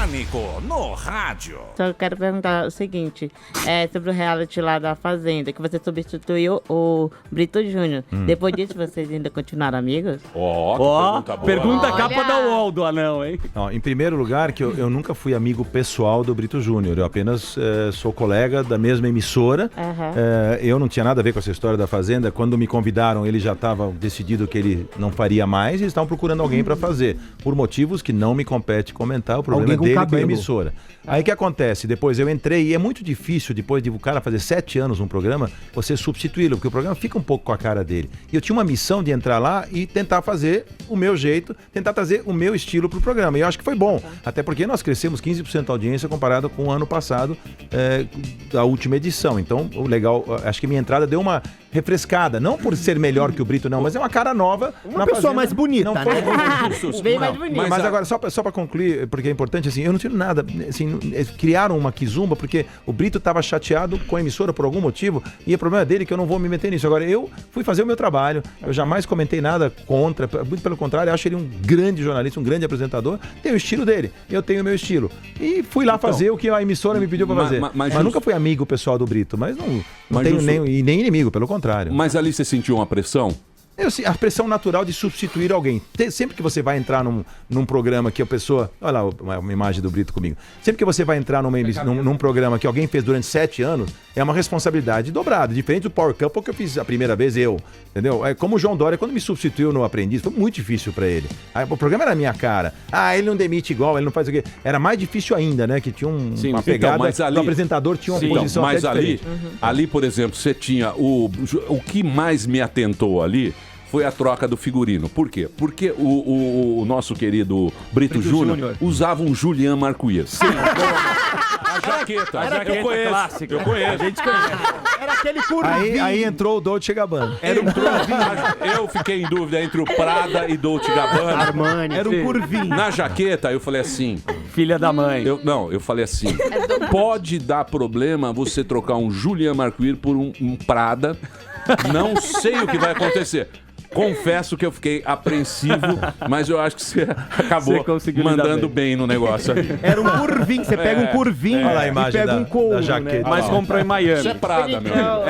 Pânico no rádio. Só quero perguntar o seguinte, sobre o reality lá da Fazenda, que você substituiu o Brito Júnior. Depois disso, vocês ainda continuaram amigos? Pergunta capa da UOL do anão, hein? Ó, em primeiro lugar, que eu nunca fui amigo pessoal do Brito Júnior. Eu apenas sou colega da mesma emissora. Eu não tinha nada a ver com essa história da Fazenda. Quando me convidaram, ele já estava decidido que ele não faria mais e estavam procurando alguém para fazer. Por motivos que não me compete comentar. O problema é dele com a emissora. Aí o que acontece? Depois eu entrei e é muito difícil, depois de o cara fazer 7 anos um programa, você substituí-lo, porque o programa fica um pouco com a cara dele. E eu tinha uma missão de entrar lá e tentar fazer o meu jeito, tentar trazer o meu estilo pro programa. E eu acho que foi bom. Até porque nós crescemos 15% da audiência comparado com o ano passado, da última edição. Então, o legal, acho que minha entrada deu uma refrescada. Não por ser melhor que o Brito, não, mas é uma cara nova. Uma pessoa mais bonita, não foi Bem mais bonito. Mas agora, só para concluir, porque é importante, assim, eu não tiro nada. Assim, criaram uma quizumba porque o Brito estava chateado com a emissora por algum motivo e o problema dele é que eu não vou me meter nisso. Agora, eu fui fazer o meu trabalho, eu jamais comentei nada contra, muito pelo contrário, eu acho ele um grande jornalista, um grande apresentador, tem o estilo dele, eu tenho o meu estilo. E fui lá fazer o que a emissora me pediu para fazer. Mas nunca fui amigo pessoal do Brito, mas não tenho nem inimigo, pelo contrário. Mas ali você sentiu uma pressão? A pressão natural de substituir alguém. Sempre que você vai entrar num programa que a pessoa... Olha lá uma imagem do Brito comigo. Sempre que você vai entrar num programa que alguém fez durante 7 anos, é uma responsabilidade dobrada. Diferente do Power Couple que eu fiz a primeira vez, entendeu? É como o João Dória, quando me substituiu no Aprendiz, foi muito difícil pra ele. O programa era a minha cara. Ele não demite igual, ele não faz o quê. Era mais difícil ainda, né? Que tinha uma pegada, mas ali, o apresentador tinha uma posição mas até diferente. ali, por exemplo, você tinha o que mais me atentou ali foi a troca do figurino. Por quê? Porque o nosso querido Brito Júnior usava um Julian Marcuir. Sim. A jaqueta. Eu conheço. Clássico. Eu conheço. A gente conhece. Era aquele curvinho. Aí entrou o Dolce & Gabbana. Era um curvinho. Eu fiquei em dúvida entre o Prada e Dolce & Gabbana. Armani. Era um curvinho. Na jaqueta, eu falei assim... Filha da mãe. Eu falei assim... Pode dar problema você trocar um Julian Marcuir por um Prada. Não sei o que vai acontecer. Confesso que eu fiquei apreensivo, mas eu acho que você acabou mandando bem no negócio ali. Era um curvinho, você pega um curvinho Olha lá a imagem e pega um couro, da jaqueta. Mas comprou em Miami. Isso é Prada, meu amigo.